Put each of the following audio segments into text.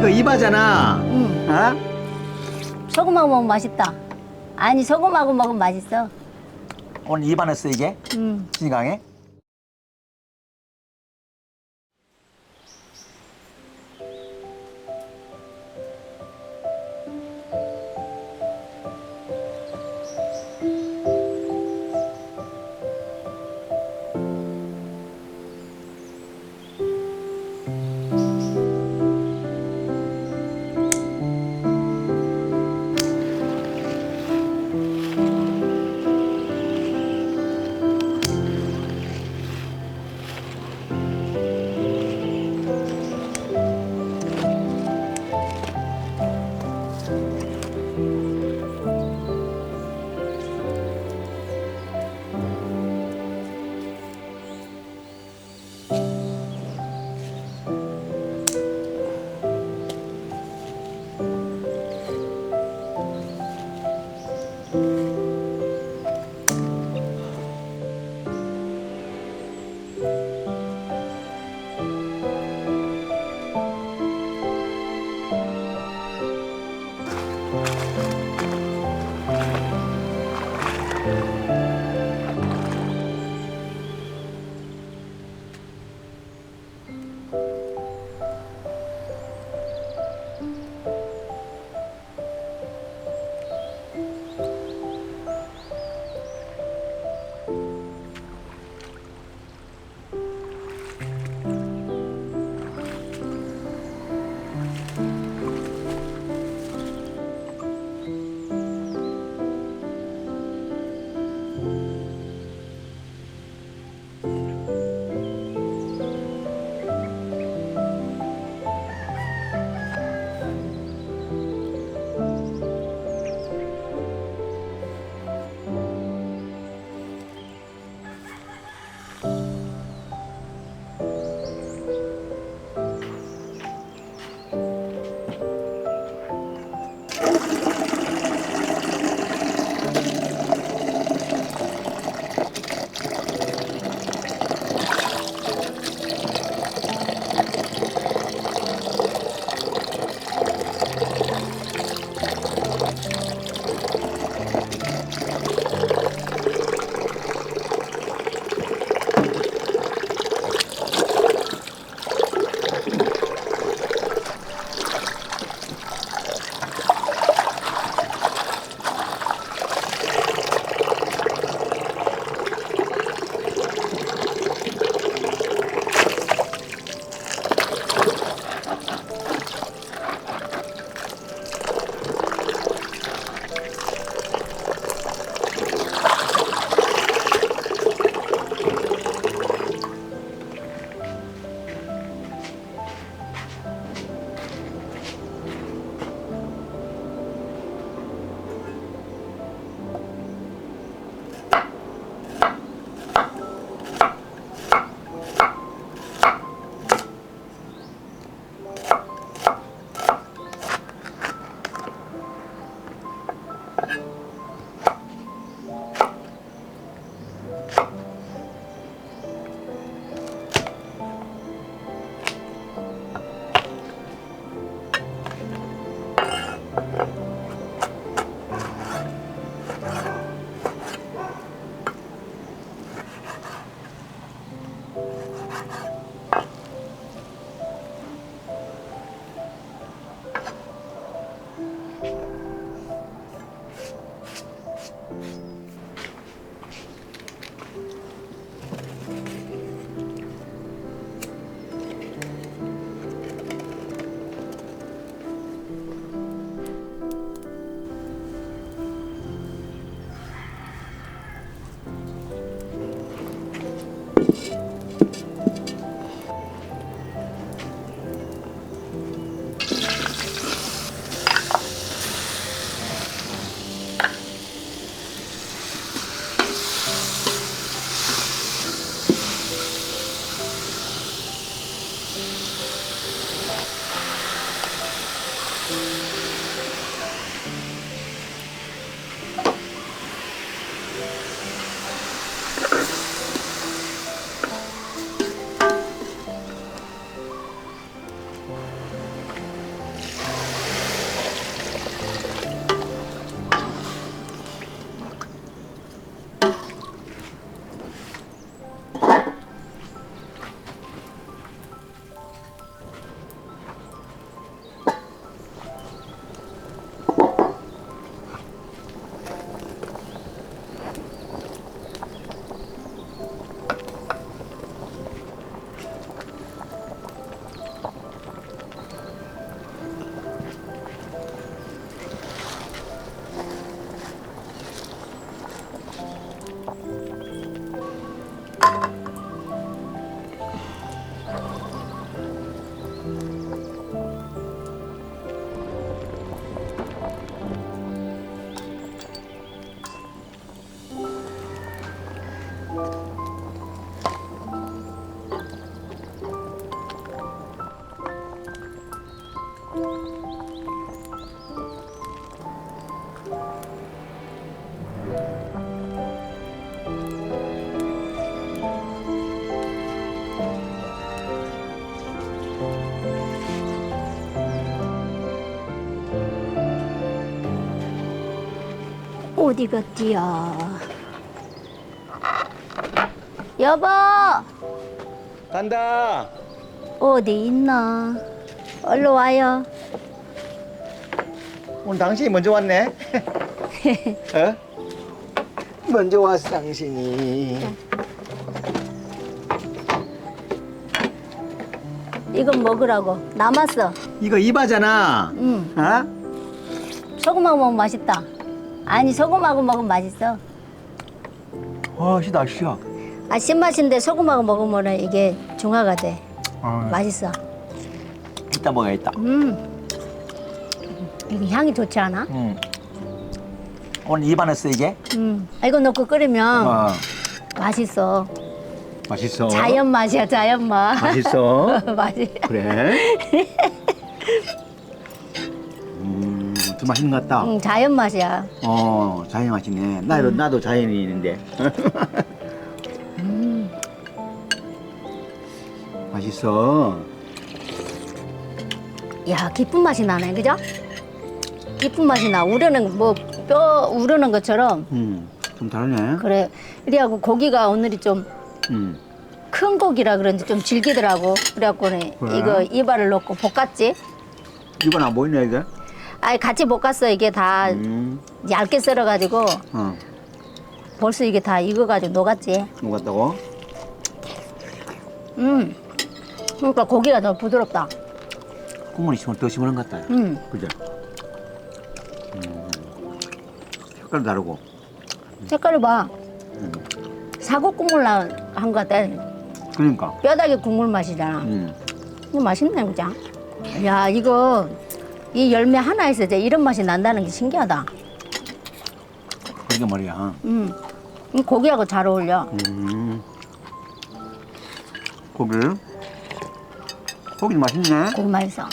이거 입하잖아. 응. 어? 소금하고 먹으면 맛있다. 아니, 소금하고 먹으면 맛있어. 오늘 입안했어 이게? 응. 시니강에? 어디 갔지야? 여보, 간다. 어디 있나? 얼른 와요. 오늘 당신이 먼저 왔네. 어? 먼저 왔어 당신이. 이건 먹으라고. 남았어. 이거 이바잖아. 응. 어? 소금하고 먹으면 맛있다. 아니, 소금하고 먹으면 맛있어. 시다 시야. 아, 신맛인데 소금하고 먹으면 이게 중화가 돼. 맛있어. 이따 먹어야겠다. 이게 향이 좋지 않아? 오늘 입안했어 이게? 이거 넣고 끓이면 어. 맛있어. 맛있어. 자연 맛이야, 자연 맛. 맛있어. 맛이. 그래? 좀 맛있는 것 같다. 자연 맛이야. 자연 맛이네. 나도 자연이 있는데. 맛있어. 야, 깊은 맛이 나네, 그죠? 깊은 맛이 나. 우려는 뭐 뼈 우려는 것처럼. 좀 다르네. 그래. 그래갖고 고기가 오늘이 좀 큰 고기라 그런지 좀 질기더라고. 그래갖고 그래? 이거 이발을 넣고 볶았지. 이건 안 보이네 이게? 아니, 같이 볶았어. 이게 다 얇게 썰어가지고 벌써 이게 다 익어가지고 녹았지. 녹았다고? 그러니까 고기가 더 부드럽다. 국물 있으면 더 시원한 것 같다. 그죠? 색깔도 다르고. 색깔을 봐. 사골 국물 한 것 같다. 그러니까. 뼈다귀 국물 맛이잖아. 이거 맛있네, 그죠? 야, 이거 이 열매 하나에서 이제 이런 맛이 난다는 게 신기하다. 그게 말이야. 이 고기하고 잘 어울려. 고기 맛있네. 고기 맛있어.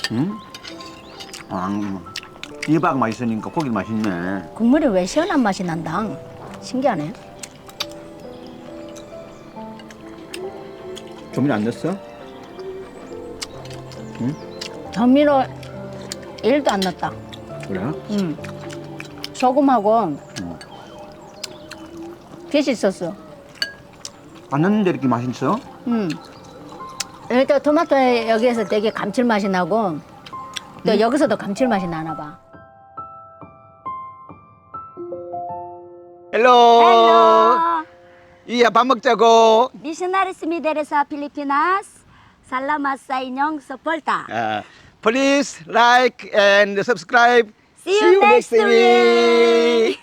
이박 맛있으니까 고기 맛있네. 국물이 왜 시원한 맛이 난다. 신기하네. 조미료 안 넣었어? 조미료 1도 안 넣었다. 그래? 소금하고 피시 소스. 안 넣는데 이렇게 맛있어? 일단 토마토에 여기에서 되게 감칠맛이 나고 또 여기서도 감칠맛이 나나 봐. 헬로. Hello. 이야 밥 먹자고. Missionaries Mideresa Pilipinas. Salamat sa inyong suporta. Please like and subscribe. See you next week.